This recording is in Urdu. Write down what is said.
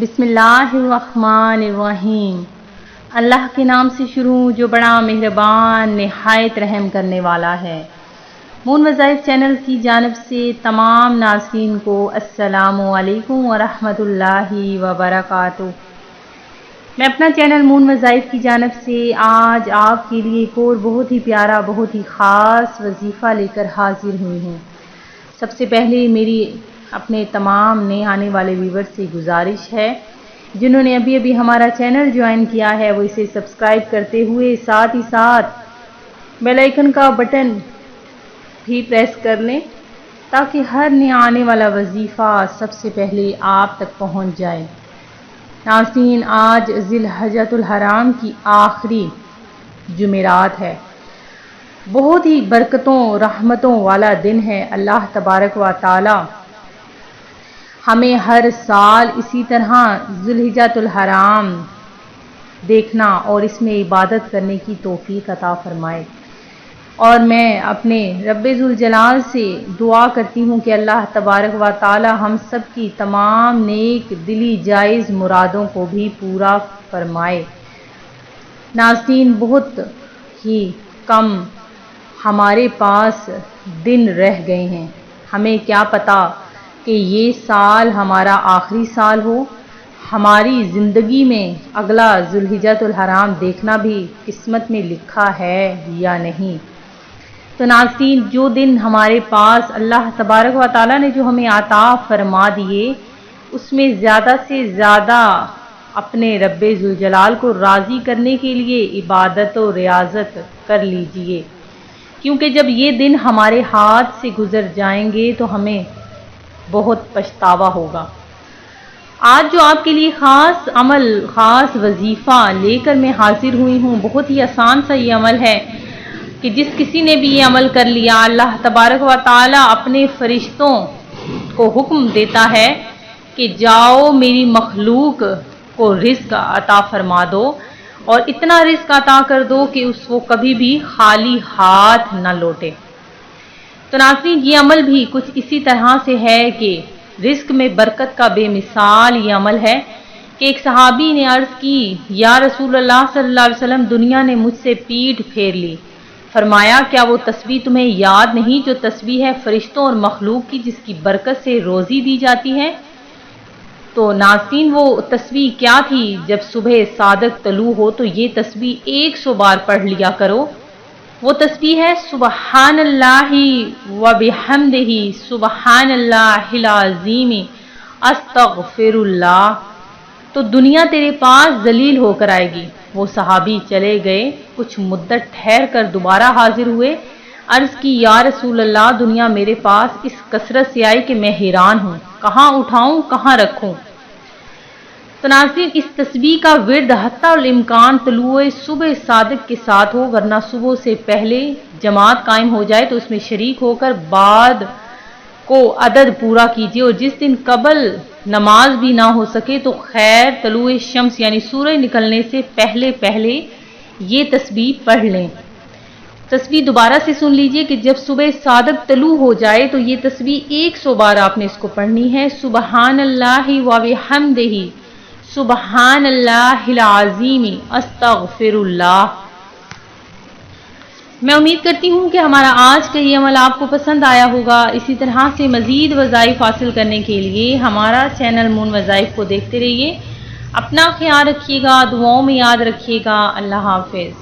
بسم اللہ الرحمن الرحیم۔ اللہ کے نام سے شروع جو بڑا مہربان نہایت رحم کرنے والا ہے۔ مون وظائف چینل کی جانب سے تمام ناظرین کو السلام علیکم ورحمۃ اللہ وبرکاتہ۔ میں اپنا چینل مون وظائف کی جانب سے آج آپ کے لیے ایک اور بہت ہی پیارا بہت ہی خاص وظیفہ لے کر حاضر ہوئی ہوں۔ سب سے پہلے میری اپنے تمام نئے آنے والے ویور سے گزارش ہے، جنہوں نے ابھی ہمارا چینل جوائن کیا ہے وہ اسے سبسکرائب کرتے ہوئے ساتھ ہی ساتھ بیل آئیکن کا بٹن بھی پریس کر لیں تاکہ ہر نیا آنے والا وظیفہ سب سے پہلے آپ تک پہنچ جائے۔ ناظرین، آج ذی الحجۃ الحرام کی آخری جمعرات ہے، بہت ہی برکتوں رحمتوں والا دن ہے۔ اللہ تبارک و تعالی ہمیں ہر سال اسی طرح ذی الحجۃ الحرام دیکھنا اور اس میں عبادت کرنے کی توفیق عطا فرمائے، اور میں اپنے رب ذوالجلال سے دعا کرتی ہوں کہ اللہ تبارک و تعالی ہم سب کی تمام نیک دلی جائز مرادوں کو بھی پورا فرمائے۔ ناظرین، بہت ہی کم ہمارے پاس دن رہ گئے ہیں، ہمیں کیا پتا کہ یہ سال ہمارا آخری سال ہو، ہماری زندگی میں اگلا ذی الحجۃ الحرام دیکھنا بھی قسمت میں لکھا ہے یا نہیں۔ تو ناظرین، جو دن ہمارے پاس اللہ تبارک و تعالیٰ نے جو ہمیں عطا فرما دیے، اس میں زیادہ سے زیادہ اپنے رب ذوالجلال کو راضی کرنے کے لیے عبادت و ریاضت کر لیجئے، کیونکہ جب یہ دن ہمارے ہاتھ سے گزر جائیں گے تو ہمیں بہت پچھتاوا ہوگا۔ آج جو آپ کے لیے خاص عمل خاص وظیفہ لے کر میں حاضر ہوئی ہوں، بہت ہی آسان سا یہ عمل ہے کہ جس کسی نے بھی یہ عمل کر لیا، اللہ تبارک و تعالی اپنے فرشتوں کو حکم دیتا ہے کہ جاؤ میری مخلوق کو رزق عطا فرما دو، اور اتنا رزق عطا کر دو کہ اس کو کبھی بھی خالی ہاتھ نہ لوٹے۔ تو ناظرین، یہ عمل بھی کچھ اسی طرح سے ہے کہ رزق میں برکت کا بے مثال یہ عمل ہے کہ ایک صحابی نے عرض کی، یا رسول اللہ صلی اللہ علیہ وسلم، دنیا نے مجھ سے پیٹھ پھیر لی۔ فرمایا، کیا وہ تسبیح تمہیں یاد نہیں جو تسبیح ہے فرشتوں اور مخلوق کی، جس کی برکت سے روزی دی جاتی ہے؟ تو ناظرین، وہ تسبیح کیا تھی؟ جب صبح صادق طلوع ہو تو یہ تسبیح 100 بار پڑھ لیا کرو۔ وہ تسبیح ہے سبحان اللہ و بحمدہ سبحان اللہ العظیم استغفر اللہ۔ تو دنیا تیرے پاس ذلیل ہو کر آئے گی۔ وہ صحابی چلے گئے، کچھ مدت ٹھہر کر دوبارہ حاضر ہوئے، عرض کی، یا رسول اللہ، دنیا میرے پاس اس کثرت سے آئی کہ میں حیران ہوں، کہاں اٹھاؤں کہاں رکھوں۔ تو ناظرین، اس تسبیح کا ورد حتی الامکان طلوع صبح صادق کے ساتھ ہو، ورنہ صبح سے پہلے جماعت قائم ہو جائے تو اس میں شریک ہو کر بعد کو عدد پورا کیجیے، اور جس دن قبل نماز بھی نہ ہو سکے تو خیر طلوع شمس یعنی سورج نکلنے سے پہلے یہ تسبیح پڑھ لیں۔ تسبیح دوبارہ سے سن لیجئے کہ جب صبح صادق طلوع ہو جائے تو یہ تسبیح 100 بار آپ نے اس کو پڑھنی ہے، سبحان اللہ و بحمدہ سبحان اللہ العظیم استغفر اللہ۔ میں امید کرتی ہوں کہ ہمارا آج کا یہ عمل آپ کو پسند آیا ہوگا۔ اسی طرح سے مزید وظائف حاصل کرنے کے لیے ہمارا چینل مون وظائف کو دیکھتے رہیے۔ اپنا خیال رکھیے گا، دعاؤں میں یاد رکھیے گا۔ اللہ حافظ۔